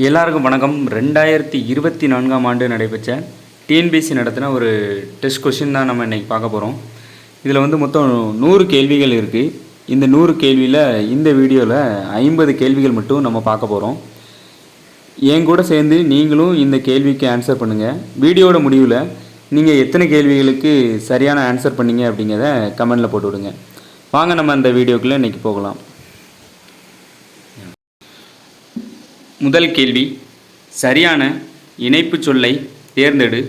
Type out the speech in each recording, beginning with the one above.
எல்லாருக்கும் வணக்கம். 2024ஆம் ஆண்டு நடைபெற்ற டிஎன்பிஎஸ்சி நடத்தின ஒரு டெஸ்ட் கொஷின் தான் நம்ம இன்றைக்கி பார்க்க போகிறோம். இதில் வந்து மொத்தம் 100 கேள்விகள் இருக்குது. இந்த 100 கேள்வியில் இந்த வீடியோவில் 50 கேள்விகள் மட்டும் நம்ம பார்க்க போகிறோம். என் கூட சேர்ந்து நீங்களும் இந்த கேள்விக்கு ஆன்சர் பண்ணுங்கள். வீடியோட முடிவில் நீங்கள் எத்தனை கேள்விகளுக்கு சரியான ஆன்சர் பண்ணீங்க அப்படிங்கிறத கமெண்டில் போட்டு விடுங்க. வாங்க நம்ம அந்த வீடியோக்குள்ளே இன்றைக்கி போகலாம். முதல் கேள்வி, சரியான இணைப்பு சொல்லை தேர்ந்தெடு.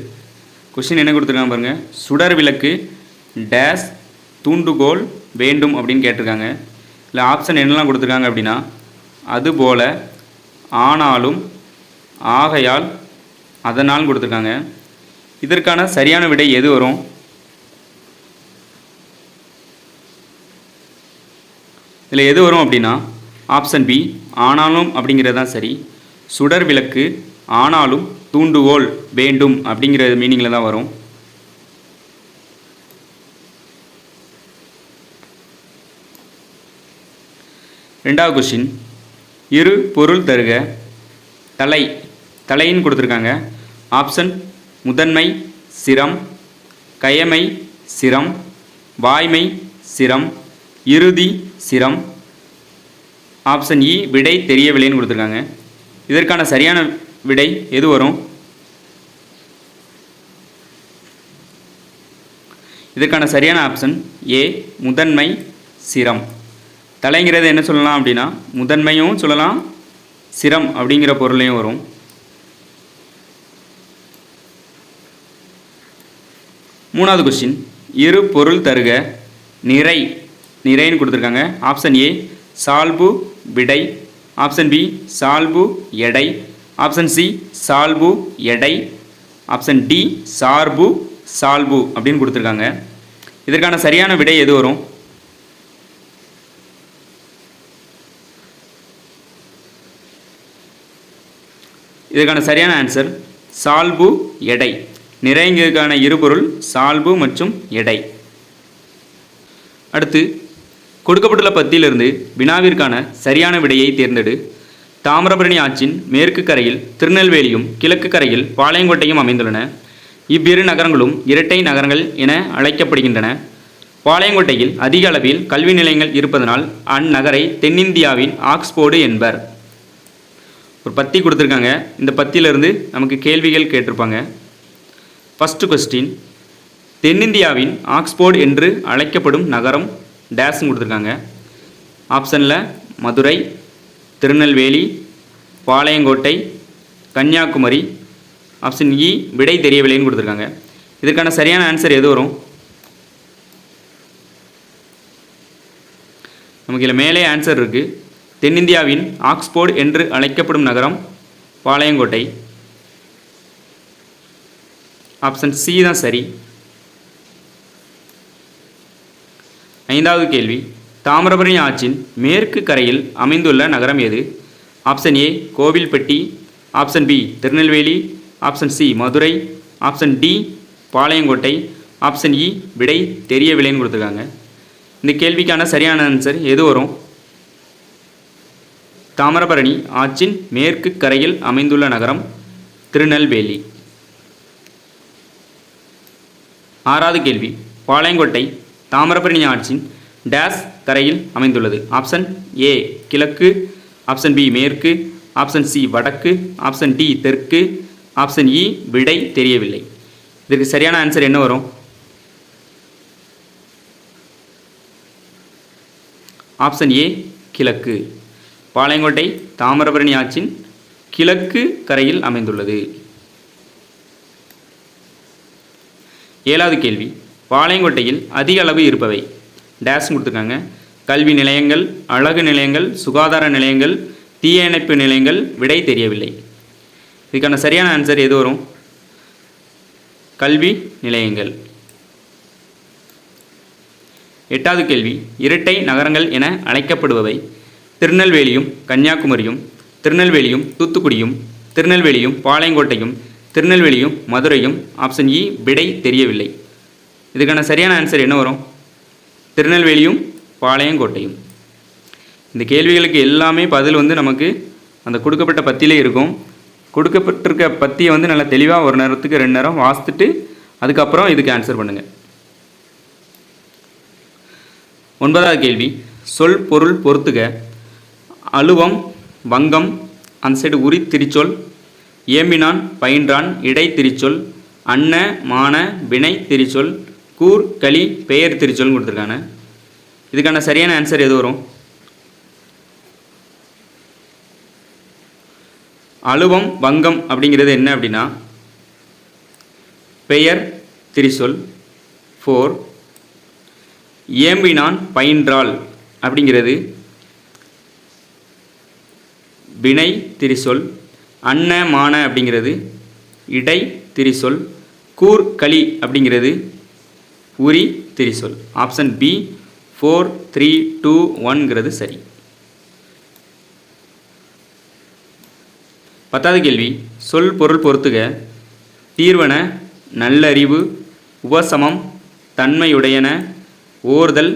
கொஷின் என்ன கொடுத்துருக்காங்க பாருங்கள். சுடர் விளக்கு டேஸ் தூண்டுகோல் வேண்டும் அப்படின்னு கேட்டிருக்காங்க. இல்லை ஆப்ஷன் என்னெல்லாம் கொடுத்துருக்காங்க அப்படின்னா அதுபோல், ஆனாலும், ஆகையால், அதனால் கொடுத்துருக்காங்க. இதற்கான சரியான விடை எது வரும்? இதில் எது வரும் அப்படின்னா ஆப்ஷன் பி, ஆனாலும் அப்படிங்கிறது தான் சரி. சுடர் விளக்கு ஆனாலும் தூண்டுகோல் வேண்டும் அப்படிங்கிற மீனிங்கில் தான் வரும். ரெண்டாவது கொஸ்டின், இரு பொருள் தருக. தலைன்னு கொடுத்துருக்காங்க. ஆப்ஷன் முதன்மை சிரம், கயமை சிரம், வாய்மை சிரம், இறுதி சிரம். ஆப்ஷன் இ, விடை தெரியவில்லைன்னு கொடுத்துருக்காங்க. இதற்கான சரியான விடை எது வரும்? இதற்கான சரியான ஆப்ஷன் ஏ, முதன்மை சிரம். தலைங்கிறது என்ன சொல்லலாம் அப்படின்னா முதன்மையும் சொல்லலாம், சிரம் அப்படிங்கிற பொருளையும் வரும். மூணாவது கொஸ்டின், இரு பொருள் தருக. நிறைன்னு கொடுத்துருக்காங்க. ஆப்ஷன் ஏ சால்பு விடை, ஆப்ஷன் பி சால்பு எடை, ஆப்ஷன் சி சால்பு எடை, ஆப்ஷன் டி சார்பு சால்பு அப்படின்னு கொடுத்துருக்காங்க. இதற்கான சரியான விடை எது வரும்? இதற்கான சரியான ஆன்சர் சால்பு எடை. நிறைங்கிறதுக்கான இருபொருள் சால்பு மற்றும் எடை. அடுத்து, கொடுக்கப்பட்டுள்ள பத்தியிலிருந்து வினாவிற்கான சரியான விடையை தேர்ந்தெடு. தாமிரபரணி ஆற்றின் மேற்கு கரையில் திருநெல்வேலியும் கிழக்கு கரையில் பாளையங்கோட்டையும் அமைந்துள்ளன. இவ்விரு நகரங்களும் இரட்டை நகரங்கள் என அழைக்கப்படுகின்றன. பாளையங்கோட்டையில் அதிக அளவில் கல்வி நிலையங்கள் இருப்பதனால் அந்நகரை தென்னிந்தியாவின் ஆக்ஸ்போர்டு என்பர். ஒரு பத்தி கொடுத்துருக்காங்க. இந்த பத்தியிலிருந்து நமக்கு கேள்விகள் கேட்டிருப்பாங்க. ஃபஸ்ட்டு கொஸ்டின், தென்னிந்தியாவின் ஆக்ஸ்போர்டு என்று அழைக்கப்படும் நகரம் டேஸ்ன்னு கொடுத்துருக்காங்க. ஆப்ஷனில் மதுரை, திருநெல்வேலி, பாளையங்கோட்டை, கன்னியாகுமரி. ஆப்ஷன் இ, விடை தெரியவில்லைன்னு கொடுத்துருக்காங்க. இதற்கான சரியான ஆன்சர் எது வரும்? நமக்கு இதில் மேலே ஆன்சர் இருக்குது. தென்னிந்தியாவின் ஆக்ஸ்போர்டு என்று அழைக்கப்படும் நகரம் பாளையங்கோட்டை. ஆப்ஷன் சி தான் சரி. ஐந்தாவது கேள்வி, தாமிரபரணி ஆற்றின் மேற்கு கரையில் அமைந்துள்ள நகரம் எது? Option A Kovilpatti, option B Tirunelveli, option C Madurai, option D Palayamkottai, option E விடை தெரியவில்லைன்னு கொடுத்துருக்காங்க. இந்த கேள்விக்கான சரியான ஆன்சர் எது வரும்? தாமிரபரணி ஆற்றின் மேற்கு கரையில் அமைந்துள்ள நகரம் திருநெல்வேலி. ஆறாவது கேள்வி, பாளையங்கோட்டை தாமிரபரணி ஆற்றின் டேஸ் கரையில் அமைந்துள்ளது. ஆப்ஷன் ஏ கிழக்கு, ஆப்ஷன் பி மேற்கு, ஆப்ஷன் சி வடக்கு, ஆப்ஷன் டி தெற்கு, ஆப்ஷன் இ விடை தெரியவில்லை. இதற்கு சரியான ஆன்சர் என்ன வரும்? ஆப்ஷன் ஏ கிழக்கு. பாளையங்கோட்டை தாமிரபரணி ஆற்றின் கிழக்கு கரையில் அமைந்துள்ளது. ஏழாவது கேள்வி, பாளையங்கோட்டையில் அதிக அளவு இருப்பவை டேஸ் கொடுத்துருக்காங்க. கல்வி நிலையங்கள், அழகு நிலையங்கள், சுகாதார நிலையங்கள், தீயணைப்பு நிலையங்கள். விடை தெரியவில்லை. இதுக்கான சரியான ஆன்சர் எது வரும்? கல்வி நிலையங்கள். எட்டாவது கேள்வி, இரட்டை நகரங்கள் என அழைக்கப்படுபவை திருநெல்வேலியும் கன்னியாகுமரியும், திருநெல்வேலியும் தூத்துக்குடியும், திருநெல்வேலியும் பாளையங்கோட்டையும், திருநெல்வேலியும் மதுரையும். ஆப்ஷன் இ விடை தெரியவில்லை. இதுக்கான சரியான ஆன்சர் என்ன வரும்? திருநெல்வேலியும் பாளையங்கோட்டையும். இந்த கேள்விகளுக்கு எல்லாமே பதில் நமக்கு அந்த கொடுக்கப்பட்ட பத்தியிலே இருக்கும். கொடுக்கப்பட்டிருக்க பத்தியை வந்து நல்லா தெளிவாக ஒரு நேரத்துக்கு 2 நேரம் வாசித்துட்டு அதுக்கப்புறம் இதுக்கு ஆன்சர் பண்ணுங்கள். 9வது கேள்வி, சொல் பொருள் பொறுத்துக. அலுவம் வங்கம், அந்த சைடு உரி திரிச்சொல், ஏம்பினான் பயின்றான் இடை திரிச்சொல், அன்ன மான வினை திரிச்சொல், கூர் களி பெயர் திரிச்சொல்னு கொடுத்துருக்காங்க. இதுக்கான சரியான ஆன்சர் எது வரும்? அலுவம் வங்கம் அப்படிங்கிறது என்ன அப்படின்னா பெயர் திரிசொல். 4. ஏம்பினான் பயின்றாள் அப்படிங்கிறது வினை திரிசொல். அன்ன மான அப்படிங்கிறது இடை திரிசொல். கூர் களி அப்படிங்கிறது உரி திரிசொல். ஆப்ஷன் பி 4, 3, 2, 1ங்கிறது சரி. 10வது கேள்வி, சொல் பொருள் பொறுத்துக. தீர்வன நல்லறிவு, உபசமம், தன்மையுடையன, ஓர்தல்,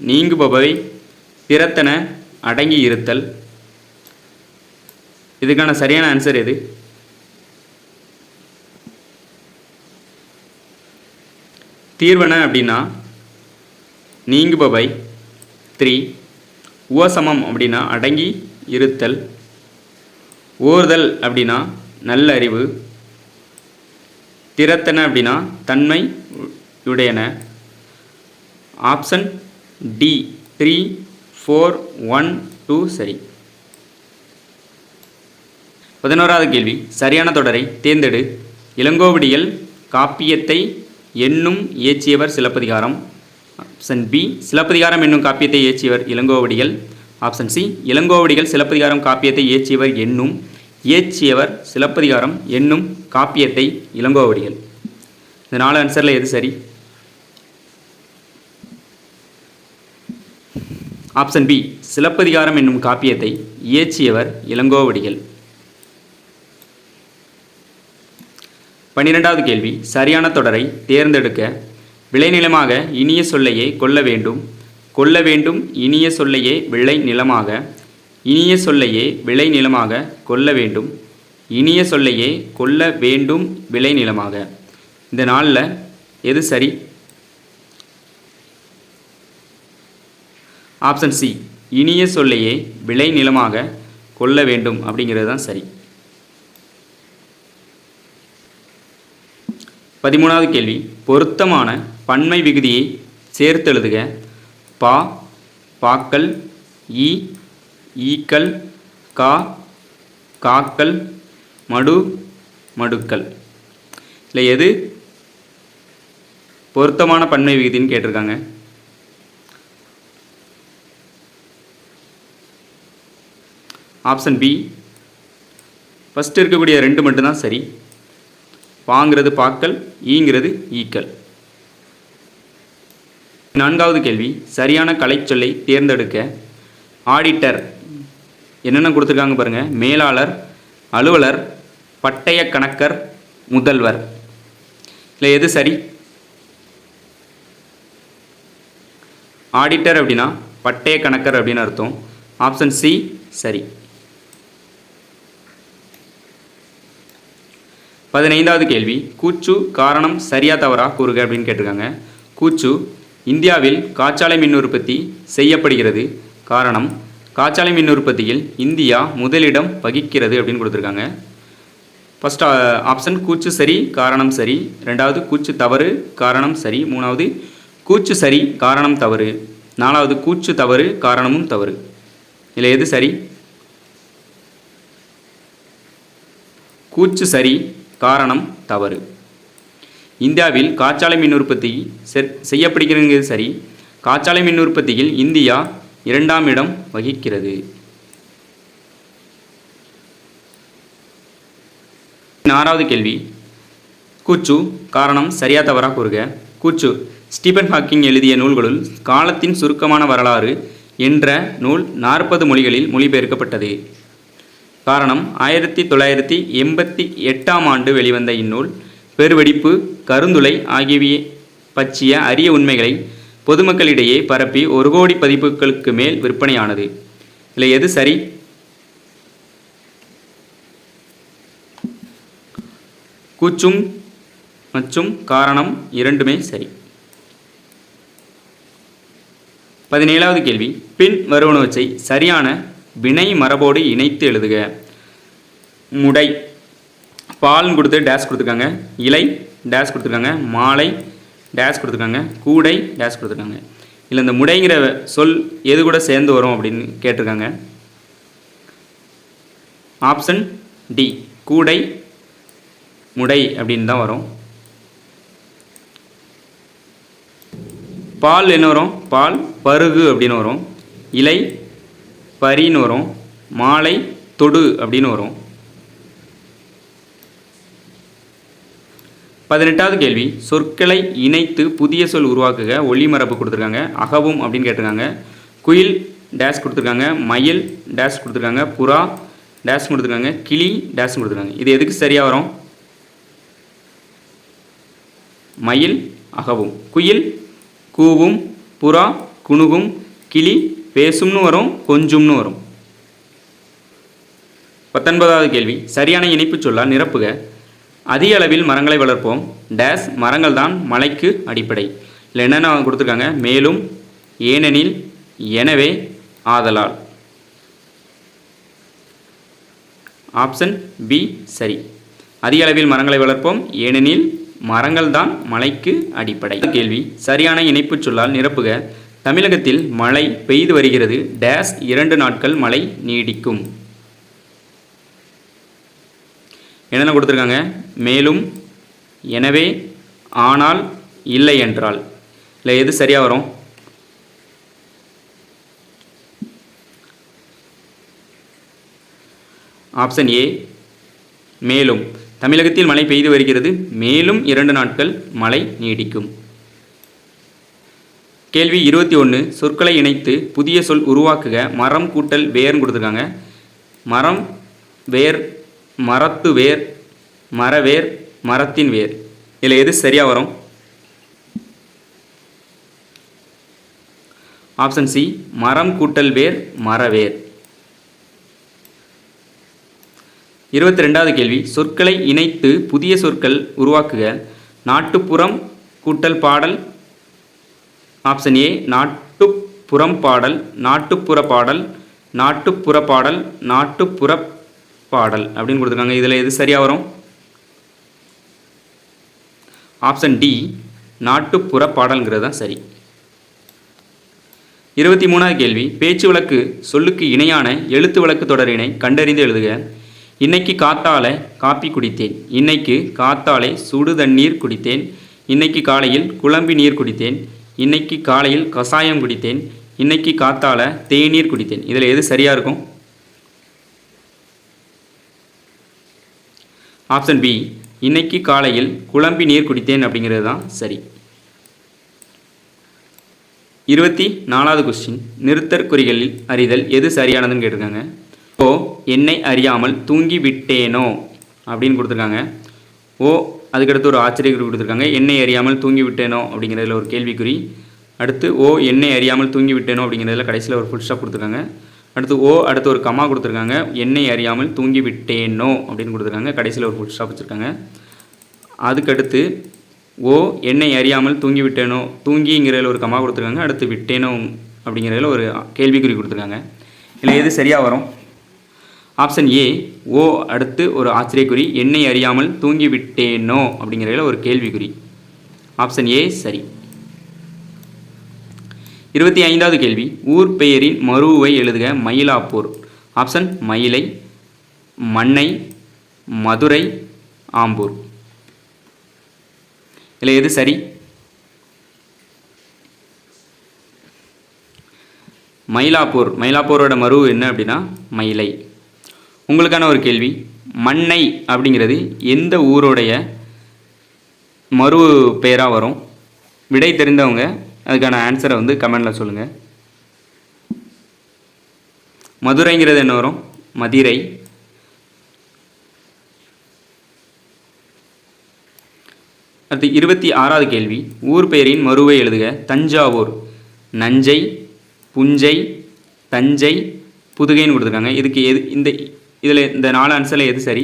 நீங்குபவை, திறத்தன, அடங்கி இருத்தல். இதுக்கான சரியான ஆன்சர் எது? தீர்வன அப்படின்னா நீங்குபவை 3, உபசமம் அப்படின்னா அடங்கி இருத்தல், ஓர்தல் அப்படின்னா நல்ல அறிவு, திறத்தன அப்படின்னா தன்மை உடையன. ஆப்ஷன் டி 3, 4, 1, 2 சரி. 11வது கேள்வி, சரியான தொடரை தேர்ந்தெடு. இளங்கோவடிகள் காப்பியத்தை என்னும் இயற்றியவர் சிலப்பதிகாரம். ஆப்ஷன் பி சிலப்பதிகாரம் என்னும் காப்பியத்தை இயற்றியவர் இளங்கோவடிகள். ஆப்ஷன் சி இளங்கோவடிகள் சிலப்பதிகாரம் காப்பியத்தை இயற்றியவர் சிலப்பதிகாரம் என்னும் காப்பியத்தை இளங்கோவடிகள். இந்த 4 ஆன்சரில் எது சரி? ஆப்ஷன் பி சிலப்பதிகாரம் என்னும் காப்பியத்தை இயற்றியவர் இளங்கோவடிகள். 12வது கேள்வி, சரியான தொடரை தேர்ந்தெடுக்க. விளைநிலமாக இனிய சொல்லையே கொள்ள வேண்டும். கொள்ள வேண்டும் இனிய சொல்லையே விளை நிலமாக. இனிய சொல்லையே விளை நிலமாக கொள்ள வேண்டும். இனிய சொல்லையே கொள்ள வேண்டும் விளை நிலமாக. இந்த 4ல் எது சரி? ஆப்ஷன் சி இனிய சொல்லையே விளை நிலமாக கொள்ள வேண்டும் அப்படிங்கிறது தான் சரி. 13வது கேள்வி, பொருத்தமான பன்மை விகுதியை சேர்த்தெழுதுக. பா பாக்கள், ஈ ஈக்கள், கா காக்கள், மடு மடுக்கள். இல்லை எது பொருத்தமான பன்மை விகுதின்னு கேட்டிருக்காங்க. ஆப்ஷன் பி ஃபஸ்ட்டு இருக்கக்கூடிய 2 மட்டும்தான் சரி. பாங்கிறது பாக்கள், ஈங்கிறது ஈக்கள். 4வது கேள்வி, சரியான கலைச்சொல்லை தேர்ந்தெடுக்க. ஆடிட்டர் என்னென்ன கொடுத்துருக்காங்க பாருங்கள். மேலாளர், அலுவலர், பட்டய கணக்கர், முதல்வர். இல்லை எது சரி? ஆடிட்டர் அப்படின்னா பட்டய கணக்கர் அப்படின்னு அர்த்தம். ஆப்ஷன் சி சரி. 15வது கேள்வி, கூச்சு காரணம் சரியா தவறா கூறுக அப்படின்னு கேட்டிருக்காங்க. கூச்சு இந்தியாவில் காற்றாலை மின் உற்பத்தி செய்யப்படுகிறது. காரணம் காற்றாலை மின் உற்பத்தியில் இந்தியா முதலிடம் வகிக்கிறது அப்படின்னு கொடுத்துருக்காங்க. ஃபர்ஸ்ட் ஆப்ஷன் கூச்சு சரி காரணம் சரி. 2வது கூச்சு தவறு காரணம் சரி. 3வது கூச்சு சரி காரணம் தவறு. 4வது கூச்சு தவறு காரணமும் தவறு. இதில் எது சரி? கூச்சு சரி காரணம் தவறு. இந்தியாவில் காற்றாலை மின் உற்பத்தி செய்யப்படுகிறது சரி. காற்றாலை மின் உற்பத்தியில் இந்தியா 2ஆம் இடம் வகிக்கிறது. 6வது கேள்வி, கூச்சு காரணம் சரியா தவறா கூறுக. கூச்சு ஸ்டீபன் ஹாக்கிங் எழுதிய நூல்களுள் காலத்தின் சுருக்கமான வரலாறு என்ற நூல் 40 மொழிகளில் மொழிபெயர்க்கப்பட்டது. காரணம் 1988ஆம் ஆண்டு வெளிவந்த இந்நூல் பெருவெடிப்பு, கருந்துளை ஆகியவை பற்றிய அரிய உண்மைகளை பொதுமக்களிடையே பரப்பி 1 கோடி பதிப்புகளுக்கு மேல் விற்பனையானது. இல்லை எது சரி? கூச்சும் மற்றும் காரணம் இரண்டுமே சரி. 17வது கேள்வி, பின் வருவனவற்றை சரியான வினை மரபோடு இணைத்து எழுதுக. முடை, பால்னு கொடுத்து டேஷ் கொடுத்துருக்காங்க, இலை டேஷ் கொடுத்துருக்காங்க, மாலை டேஷ் கொடுத்துருக்காங்க, கூடை டேஷ் கொடுத்துருக்காங்க. இல்லை இந்த முடைங்கிற சொல் எது கூட சேர்ந்து வரும் அப்படின்னு கேட்டிருக்காங்க. ஆப்ஷன் டி, கூடை முடை அப்படின்னு தான் வரும். பால் என்ன வரும்? பால் பருகு அப்படின்னு வரும். இலை பரின்னு வரும். மாலை தொடு அப்படின்னு வரும். 18வது கேள்வி, சொற்களை இணைத்து புதிய சொல் உருவாக்குக. ஒளிமரபு கொடுத்துருக்காங்க. அகவும் அப்படின்னு கேட்டிருக்காங்க. குயில் டேஷ் கொடுத்துருக்காங்க, மயில் டேஷ் கொடுத்துருக்காங்க, புறா டேஷ் கொடுத்துருக்காங்க, கிளி டேஷ் கொடுத்துருக்காங்க. இது எதுக்கு சரியாக வரும்? மயில் அகவும், குயில் கூவும், புறா குணுகும், கிளி பேசும்னு வரும், கொஞ்சும்னு வரும். 19வது கேள்வி, சரியான இணைப்பு சொல்லால் நிரப்புக. அதிக அளவில் மரங்களை வளர்ப்போம். டேஷ் மரங்கள் தான் மலைக்கு அடிப்படை. இல்லை என்னென்ன கொடுத்துருக்காங்க? மேலும், ஏனெனில், எனவே, ஆதலால். ஆப்ஷன் பி சரி. அதிக அளவில் மரங்களை வளர்ப்போம், ஏனெனில் மரங்கள் தான் மலைக்கு அடிப்படை. கேள்வி, சரியான இணைப்பு சொல்லால் நிரப்புக. தமிழகத்தில் மழை பெய்து வருகிறது. டேஷ் 2 நாட்கள் மழை நீடிக்கும். என்னென்ன கொடுத்துருக்காங்க? மேலும், எனவே, ஆனால், இல்லை என்றால். இல்லை எது சரியாக வரும்? ஆப்ஷன் ஏ மேலும். தமிழகத்தில் மழை பெய்து வருகிறது. மேலும் 2 நாட்கள் மழை நீடிக்கும். கேள்வி 21, சொற்களை இணைத்து புதிய சொல் உருவாக்குக. மரம் கூட்டல் வேர்னு கொடுத்துருக்காங்க. மரம் வேர், மரத்து வேர், மரவேர், மரத்தின் வேர். இதில் எது சரியாக வரும்? ஆப்ஷன் சி, மரம் கூட்டல் வேர், மரவேர். 22வது கேள்வி, சொற்களை இணைத்து புதிய சொற்கள் உருவாக்குக. நாட்டுப்புறம் கூட்டல் பாடல். ஆப்ஷன் ஏ, நாட்டுப்புறம் பாடல், நாட்டுப்புற பாடல், நாட்டுப்புற பாடல், நாட்டுப்புற பாடல் அப்படின்னு கொடுத்துருக்காங்க. இதில் எது சரியாக வரும்? ஆப்ஷன் டி, நாட்டுப்புற பாடல்ங்கிறது தான் சரி. 23வது கேள்வி, பேச்சு வழக்கு சொல்லுக்கு இணையான எழுத்து வழக்கு தொடரினை கண்டறிந்து எழுதுக. இன்னைக்கு காத்தால காப்பி குடித்தேன். இன்னைக்கு காத்தாலே சுடு தண்ணீர் குடித்தேன். இன்னைக்கு காலையில் குழம்பி நீர் குடித்தேன். இன்னைக்கு காலையில் கசாயம் குடித்தேன். இன்னைக்கு காத்தால தேநீர் குடித்தேன். இதில் எது சரியாக இருக்கும்? ஆப்ஷன் பி, இன்னைக்கு காலையில் குழம்பி நீர் குடித்தேன் அப்படிங்கிறது தான் சரி. 24வது கொஸ்டின், நிறுத்தற் குறிகளில் அறிதல் எது சரியானதுன்னு கேட்டிருக்காங்க. ஓ, என்னை அறியாமல் தூங்கி விட்டேனோ அப்படின்னு கொடுத்துருக்காங்க. ஓ, அதுக்கடுத்து ஒரு ஆச்சரியக்குறி கொடுத்துருக்காங்க. என்னை அறியாமல் தூங்கி விட்டேனோ அப்படிங்கிறதுல ஒரு கேள்விக்குறி. அடுத்து ஓ, என்னை அறியாமல் தூங்கி விட்டேனோ அப்படிங்கிறதுல கடைசியில் ஒரு ஃபுல் ஸ்டாப் கொடுத்துருக்காங்க. அடுத்து ஓ, அடுத்து ஒரு கமா கொடுத்துருக்காங்க. என்னை அறியாமல் தூங்கி விட்டேனோ அப்படின்னு கொடுத்துருக்காங்க. கடைசியில் ஒரு ஃபுல் ஸ்டாப் வச்சுருக்காங்க. அதுக்கடுத்து ஓ, என்னை அறியாமல் தூங்கி விட்டேனோ, தூங்கிங்கிறதுல ஒரு கமா கொடுத்துருக்காங்க. அடுத்து விட்டேனோ அப்படிங்கிறதுல ஒரு கேள்விக்குறி கொடுத்துருக்காங்க. இல்லை எது சரியாக வரும்? ஆப்ஷன் ஏ, ஓ அடுத்து ஒரு ஆச்சரியக்குறி, என்னை அறியாமல் தூங்கி விட்டேனோ அப்படிங்கிறதுல ஒரு கேள்விக்குறி. ஆப்ஷன் ஏ சரி. 25வது கேள்வி, ஊர் பெயரின் மருவை எழுதுக. மயிலாப்பூர். ஆப்ஷன் மயிலை, மண்ணை, மதுரை, ஆம்பூர். இதில் எது சரி? மயிலாப்பூர். மயிலாப்பூரோட மரு என்ன அப்படின்னா மயிலை. உங்களுக்கான ஒரு கேள்வி, மண்ணை அப்படிங்கிறது எந்த ஊருடைய மறு பெயராக வரும்? விடை தெரிந்தவங்க அதுக்கான ஆன்சரை வந்து கமெண்டில் சொல்லுங்கள். மதுரைங்கிறது என்ன வரும்? மதிரை. அடுத்து 26வது கேள்வி, ஊர் பெயரின் மருவை எழுதுக. தஞ்சாவூர். நஞ்சை, புஞ்சை, தஞ்சை, புதுகைன்னு கொடுத்துருக்காங்க. இதுக்கு எது இதில் இந்த 4 ஆன்சரில் எது சரி?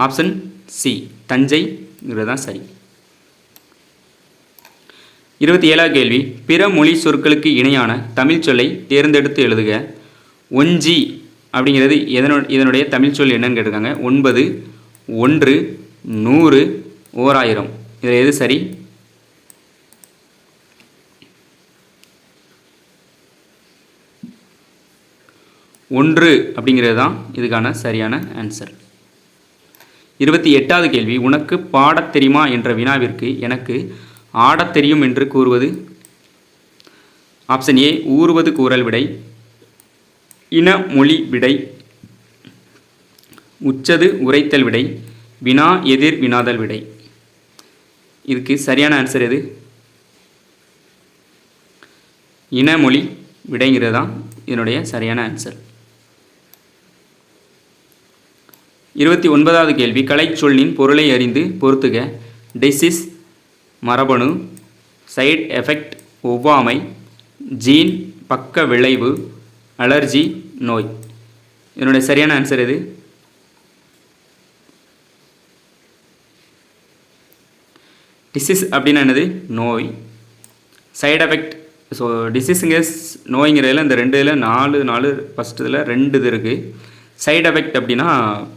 ஆப்ஷன் சி தஞ்சைங்கிறது தான் சரி. 27வது கேள்வி, பிற மொழி சொற்களுக்கு இணையான தமிழ் சொல்லை தேர்ந்தெடுத்து எழுதுக. ஒஞ்சி அப்படிங்கிறது இதனுடைய தமிழ் சொல் என்னன்னு கேட்டிருக்காங்க. 9, 1, 100, 1000. இதில் எது சரி? ஒன்று அப்படிங்கிறது தான் இதுக்கான சரியான ஆன்சர். 28வது கேள்வி, உனக்கு பாடத் தெரியுமா என்ற வினாவிற்கு எனக்கு ஆடத் தெரியும் என்று கூறுவது. ஆப்ஷன் ஏ ஊறுவது கூறல் விடை, இன மொழி விடை, உச்சது உரைத்தல் விடை, வினா எதிர் வினாதல் விடை. இதுக்கு சரியான ஆன்சர் எது? இனமொழி விடைங்கிறது தான் இதனுடைய சரியான ஆன்சர். 29வது கேள்வி, கலைச்சொல்லின் பொருளை அறிந்து பொறுத்துக. டிசீஸ் மரபணு, சைடு எஃபெக்ட் ஒவ்வாமை, ஜீன் பக்க விளைவு, அலர்ஜி நோய். இதனுடைய சரியான ஆன்சர் எது? டிசீஸ் அப்படின்னா என்னது? நோய். சைடு எஃபெக்ட், ஸோ டிசீஸுங்க நோய்ங்கிறதுல இந்த ரெண்டு இதில் 4 ஃபஸ்ட்டு இதில் 2 இது இருக்குது. சைடு எஃபெக்ட் அப்படின்னா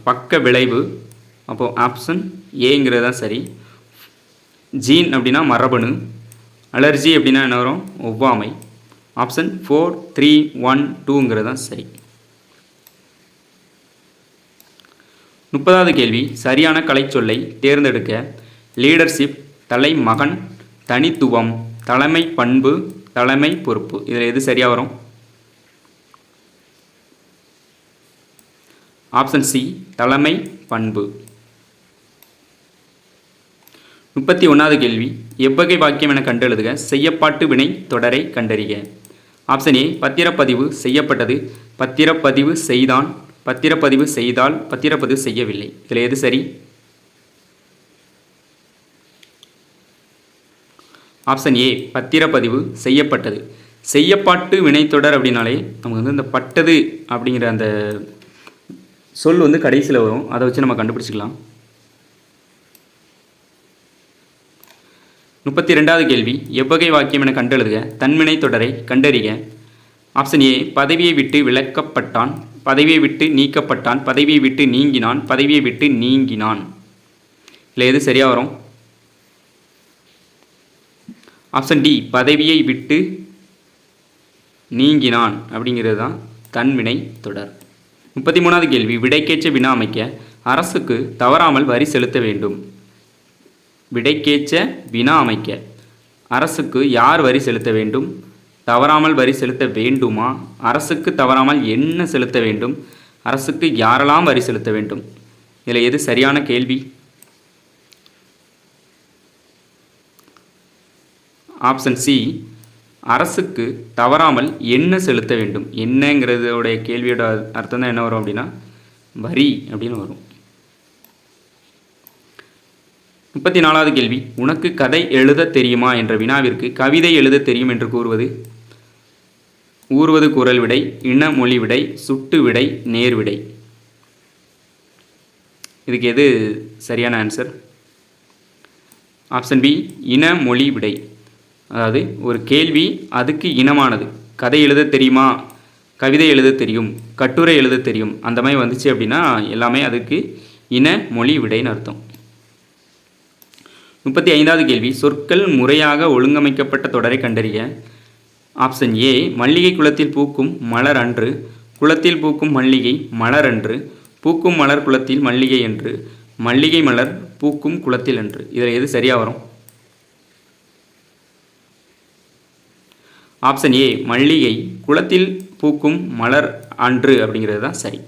பக்க விளைவு, அப்போது ஆப்ஷன் ஏங்கிறது தான் சரி. ஜீன் அப்படின்னா மரபணு, அலர்ஜி அப்படின்னா என்ன வரும்? ஒவ்வாமை. ஆப்ஷன் 4, 3, 1, 2ங்கிறது தான் சரி. 30வது கேள்வி, சரியான கலைச்சொல்லை தேர்ந்தெடுக்க. லீடர்ஷிப், தலைமகன், தனித்துவம், தலைமை பண்பு, தலைமை பொறுப்பு. இதில் எது சரியாக வரும்? ஆப்ஷன் சி தலைமை பண்பு. 31வது கேள்வி, எவ்வகை வாக்கியம் என கண்டெழுதுக. செய்யப்பாட்டு வினை தொடரை கண்டறிக. ஆப்ஷன் ஏ பத்திரப்பதிவு செய்யப்பட்டது, பத்திரப்பதிவு செய்தான், பத்திரப்பதிவு செய்தால், பத்திரப்பதிவு செய்யவில்லை. இதில் எது சரி? ஆப்ஷன் ஏ பத்திரப்பதிவு செய்யப்பட்டது. செய்யப்பாட்டு வினைத்தொடர் அப்படின்னாலே நமக்கு இந்த பட்டது அப்படிங்கிற அந்த சொல் கடைசியில் வரும். அதை வச்சு நம்ம கண்டுபிடிச்சிக்கலாம். 32வது கேள்வி, எவ்வகை வாக்கியம் என கண்டெழுதுக. தன்வினை தொடரை கண்டறிக. ஆப்ஷன் ஏ பதவியை விட்டு விலக்கப்பட்டான், பதவியை விட்டு நீக்கப்பட்டான், பதவியை விட்டு நீங்கினான், பதவியை விட்டு நீங்கினான். இல்லை எது சரியாக வரும்? ஆப்ஷன் டி பதவியை விட்டு நீங்கினான் அப்படிங்கிறது தான் தன்வினை தொடர். 33வது கேள்வி, விடைக்கேற்ற வினா அமைக்க. அரசுக்கு தவறாமல் வரி செலுத்த வேண்டும். விடைக்கேற்ற வினா அமைக்க. அரசுக்கு யார் வரி செலுத்த வேண்டும்? தவறாமல் வரி செலுத்த வேண்டுமா? அரசுக்கு தவறாமல் என்ன செலுத்த வேண்டும்? அரசுக்கு யாரெல்லாம் வரி செலுத்த வேண்டும்? இதில் எது சரியான கேள்வி? ஆப்ஷன் சி அரசுக்கு தவறாமல் என்ன செலுத்த வேண்டும். என்னங்கிறதோடைய கேள்வியோட அர்த்தம் தான் என்ன வரும் அப்படின்னா வரி அப்படின்னு வரும். 34வது கேள்வி, உனக்கு கதை எழுத தெரியுமா என்ற வினாவிற்கு கவிதை எழுத தெரியும் என்று கூறுவது. ஊறுவது குரல் விடை, இன மொழி விடை, சுட்டு விடை, நேர் விடை. இதுக்கு எது சரியான ஆன்சர்? ஆப்ஷன் பி இன மொழி விடை. அதாவது ஒரு கேள்வி அதுக்கு இனமானது. கதை எழுத தெரியுமா, கவிதை எழுத தெரியும், கட்டுரை எழுத தெரியும், அந்த மாதிரி வந்துச்சு அப்படின்னா எல்லாமே அதுக்கு இன மொழி விடைன்னு அர்த்தம். 35வது கேள்வி, சொற்கள் முறையாக ஒழுங்கமைக்கப்பட்ட தொடரை கண்டறிய. ஆப்ஷன் ஏ மல்லிகை குளத்தில் பூக்கும் மலர் அன்று, குளத்தில் பூக்கும் மல்லிகை மலர் அன்று, பூக்கும் மலர் குளத்தில் மல்லிகை என்று, மல்லிகை மலர் பூக்கும் குளத்தில் அன்று. இதில் எது சரியாக வரும்? ஆப்ஷன் ஏ மல்லிகை குளத்தில் பூக்கும் மலர் அன்று அப்படிங்கிறது தான் சரி.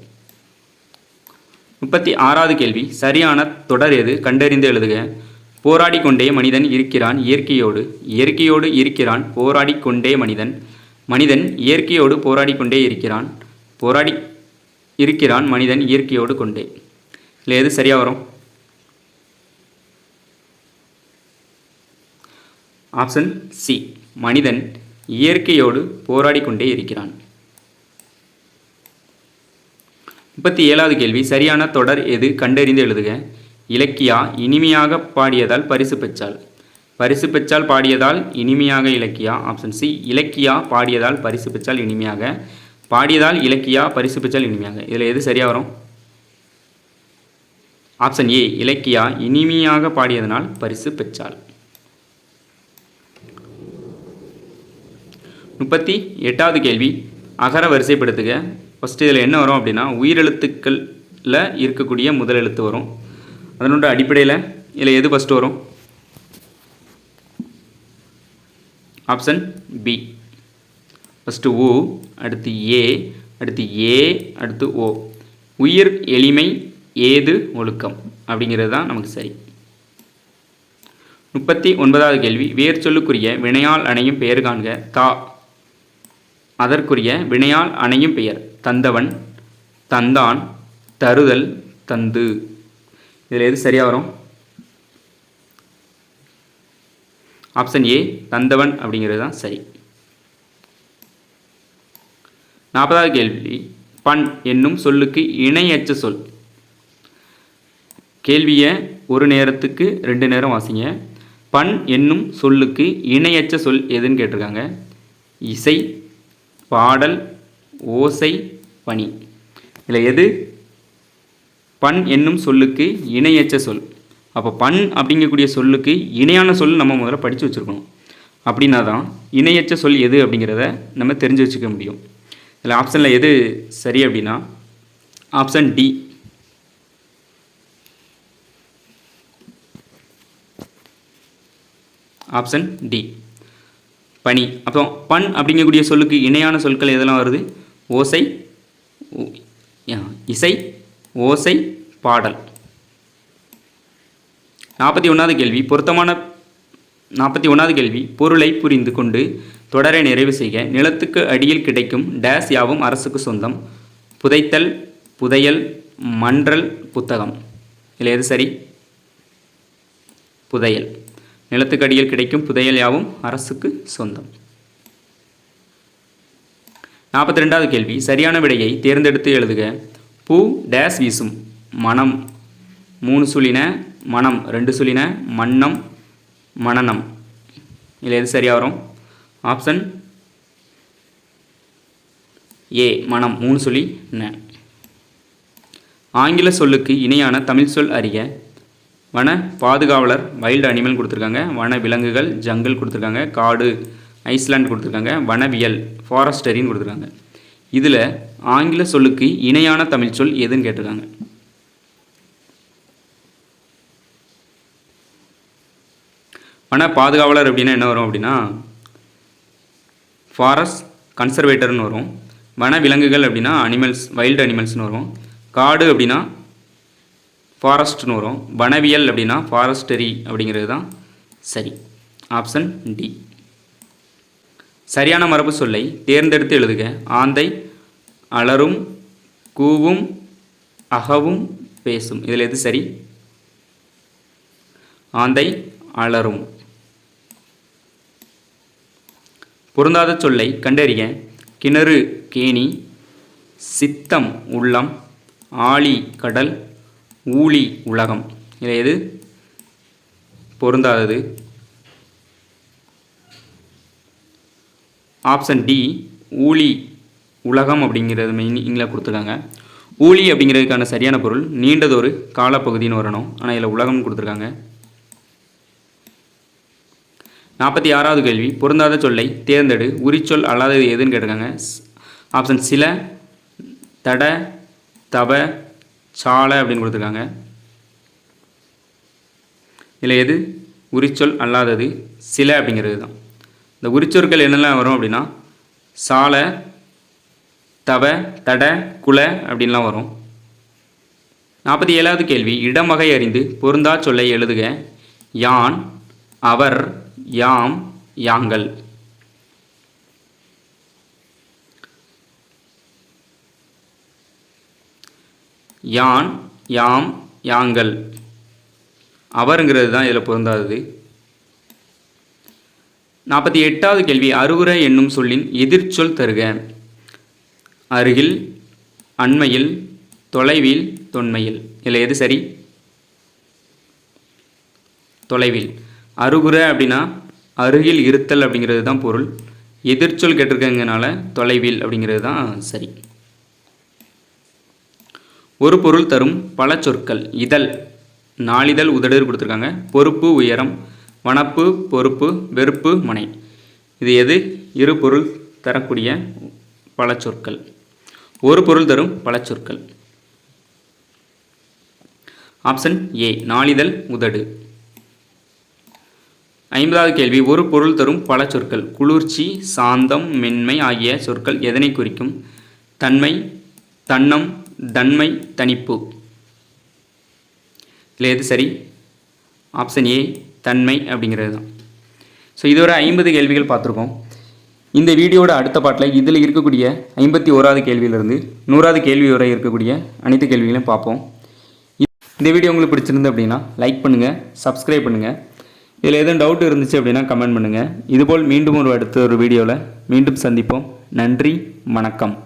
36வது கேள்வி, சரியான தொடர் எது? கண்டறிந்து எழுதுக. போராடி கொண்டே மனிதன் இருக்கிறான் இயற்கையோடு, இயற்கையோடு இருக்கிறான் போராடி கொண்டே மனிதன், மனிதன் இயற்கையோடு போராடி கொண்டே இருக்கிறான், போராடி இருக்கிறான் மனிதன் இயற்கையோடு கொண்டே. இல்லை எது சரியாக வரும்? ஆப்ஷன் சி மனிதன் இயற்கையோடு போராடி கொண்டே இருக்கிறான். 37வது கேள்வி சரியான தொடர் எது கண்டறிந்து எழுதுக. இலக்கியா இனிமையாக பாடியதால் பரிசு பெற்றாள். பரிசு பெற்றால் பாடியதால் இனிமையாக இலக்கியா. ஆப்ஷன் சி இலக்கியா பாடியதால் பரிசு பெற்றால் இனிமையாக. பாடியதால் இலக்கியா பரிசு பெற்றால் இனிமையாக. இதில் எது சரியாக வரும்? ஆப்ஷன் ஏ இலக்கியா இனிமையாக பாடியதனால் பரிசு பெற்றாள். 38வது கேள்வி அகர வரிசைப்படுத்துக. ஃபஸ்ட்டு இதில் என்ன வரும் அப்படின்னா உயிரெழுத்துக்களில் இருக்கக்கூடிய முதல் எழுத்து வரும். அதனோட அடிப்படையில் இதில் எது ஃபஸ்ட்டு வரும்? Option B. ஃபஸ்ட்டு உ, அடுத்து ஏ, அடுத்து ஏ, அடுத்து ஓ. உயிர் எளிமை ஏது ஒழுக்கம் அப்படிங்கிறது தான் நமக்கு சரி. 39வது கேள்வி வேர் சொல்லுக்குரிய வினையால் அணையும் பெயர் காண்க. தா அதற்குரிய வினையால் அணையும் பெயர் தந்தவன், தந்தான், தருதல், தந்து. இதில் எது சரியாக வரும்? ஆப்ஷன் ஏ தந்தவன் அப்படிங்கிறது தான் சரி. 40வது கேள்வி பண் என்னும் சொல்லுக்கு இணையற்ற சொல். கேள்வியை ஒரு நேரத்துக்கு 2 நேரம் வாசிங்க. பண் என்னும் சொல்லுக்கு இணையற்ற சொல் எதுன்னு கேட்டிருக்காங்க. இசை, பாடல், ஓசை, பணி. இதில் எது பண் என்னும் சொல்லுக்கு இணையற்ற சொல்? அப்போ பண் அப்படிங்கக்கூடிய சொல்லுக்கு இணையான சொல் நம்ம முதல்ல படித்து வச்சுருக்கணும். அப்படின்னா தான் இணையற்ற சொல் எது அப்படிங்கிறத நம்ம தெரிஞ்சு வச்சுக்க முடியும். இதில் ஆப்ஷனில் எது சரி அப்படின்னா ஆப்ஷன் டி. ஆப்ஷன் டி பனி. அப்புறம் பண் அப்படிங்கக்கூடிய சொல்லுக்கு இணையான சொற்கள் எதெல்லாம் வருது? ஓசை, இசை, ஓசை, பாடல். 41வது கேள்வி பொருத்தமான 41வது கேள்வி பொருளை புரிந்து கொண்டு தொடரை நிறைவு செய்க. நிலத்துக்கு அடியில் கிடைக்கும் டேஸ் யாவும் அரசுக்கு சொந்தம். புதைத்தல், புதையல், மன்றல், புத்தகம். இதில் எது சரி? புதையல். நிலத்துக்கு அடியில் கிடைக்கும் புதையல் யாவும் அரசுக்கு சொந்தம். 42வது கேள்வி சரியான விடையை தேர்ந்தெடுத்து எழுதுக. பூ டேஸ் வீசும். மனம் 3 சுழின, மனம் 2 சுழின, மன்னம், மனனம். இதில் எது சரியாக வரும்? ஆப்ஷன் ஏ மனம் 3 சுழி ந. ஆங்கில சொல்லுக்கு இணையான தமிழ் சொல் அறிக. வன பாதுகாவலர் வைல்டு அனிமல் கொடுத்துருக்காங்க. வன விலங்குகள் ஜங்கல் கொடுத்துருக்காங்க. காடு ஐஸ்லாண்ட் கொடுத்துருக்காங்க. வனவியல் ஃபாரஸ்டரின்னு கொடுத்துருக்காங்க. இதில் ஆங்கில சொல்லுக்கு இணையான தமிழ் சொல் எதுன்னு கேட்டிருக்காங்க. வன பாதுகாவலர் அப்படின்னா என்ன வரும் அப்படின்னா ஃபாரஸ்ட் கன்சர்வேட்டர்னு வரும். வன விலங்குகள் அப்படின்னா அனிமல்ஸ் வைல்டு அனிமல்ஸ்னு வரும். காடு அப்படின்னா ஃபாரஸ்ட்னு வரும். வனவியல் அப்படின்னா ஃபாரஸ்டரி அப்படிங்கிறது தான் சரி. Option D. சரியான மரபு சொல்லை தேர்ந்தெடுத்து எழுதுக. ஆந்தை அலரும், கூவும், அகவும், பேசும். இதில் எது சரி? ஆந்தை அலரும். பொருந்தாத சொல்லை கண்டறிய. கிணறு கேணி, சித்தம் உள்ளம், ஆழி கடல், ஊழி உலகம். இதில் எது பொருந்தாதது? ஆப்ஷன் டி ஊழி உலகம் அப்படிங்கிறது மீனிங்கில் கொடுத்துருக்காங்க. ஊழி அப்படிங்கிறதுக்கான சரியான பொருள் நீண்டதொரு காலப்பகுதின்னு வரணும். ஆனால் இதில் உலகம்னு கொடுத்துருக்காங்க. 46வது கேள்வி பொருந்தாத சொல்லை தேர்ந்தெடு. உரிச்சொல் அல்லாதது எதுன்னு கேட்டிருக்காங்க. ஆப்ஷன் சில, தட, தப, சால அப்படின்னு கொடுத்துருக்காங்க. இதில் எது உரிச்சொல் அல்லாதது? சில அப்படிங்கிறது தான். இந்த உரிச்சொற்கள் என்னெல்லாம் வரும் அப்படின்னா சால, தவ, தட, குல அப்படின்லாம் வரும். 47வது கேள்வி இடம் வகை அறிந்து பொருந்தா சொல்லை எழுதுக. யான், அவர், யாம், யாங்கள். யான், யாம், யாங்கள். அவருங்கிறது தான் இதில் பொருந்தாதது. 48வது கேள்வி அருகுற என்னும் சொல்லின் எதிர்ச்சொல் தருக. அருகில், அண்மையில், தொலைவில், தொன்மையில். இதில் எது சரி? தொலைவில். அருகுற அப்படின்னா அருகில் இருத்தல் அப்படிங்கிறது தான் பொருள். எதிர்ச்சொல் கேட்டிருக்கங்கனால தொலைவில் அப்படிங்கிறது தான் சரி. ஒரு பொருள் தரும் பல சொற்கள். இதழ், நாளிதழ், உதடு கொடுத்துருக்காங்க. பொறுப்பு, உயரம், வனப்பு, பொறுப்பு, வெறுப்பு, மனை. இது எது? இரு பொருள் தரக்கூடிய பல சொற்கள். ஒரு பொருள் தரும் பல சொற்கள். ஆப்ஷன் ஏ, நாளிதழ், உதடு. 50வது கேள்வி. ஒரு பொருள் தரும் பல சொற்கள். குளிர்ச்சி, சாந்தம், மென்மை ஆகிய சொற்கள் எதனை குறிக்கும்? தன்மை, தன்னம், தன்மை, தனிப்பு. இல்லை எது சரி? ஆப்ஷன் ஏ, தன்மை அப்படிங்கிறது தான். ஸோ இதுவரை 50 கேள்விகள் பார்த்துருக்கோம். இந்த வீடியோட அடுத்த பாட்டில் இதில் இருக்கக்கூடிய 51வது கேள்வியிலிருந்து 100வது கேள்வி வரை இருக்கக்கூடிய அனைத்து கேள்விகளையும் பார்ப்போம். இந்த வீடியோ உங்களுக்கு பிடிச்சிருந்து அப்படின்னா லைக் பண்ணுங்கள், சப்ஸ்கிரைப் பண்ணுங்கள். இதில் எதுவும் டவுட் இருந்துச்சு அப்படின்னா கமெண்ட் பண்ணுங்கள். இதுபோல் மீண்டும் அடுத்த ஒரு வீடியோவில் மீண்டும் சந்திப்போம். நன்றி, வணக்கம்.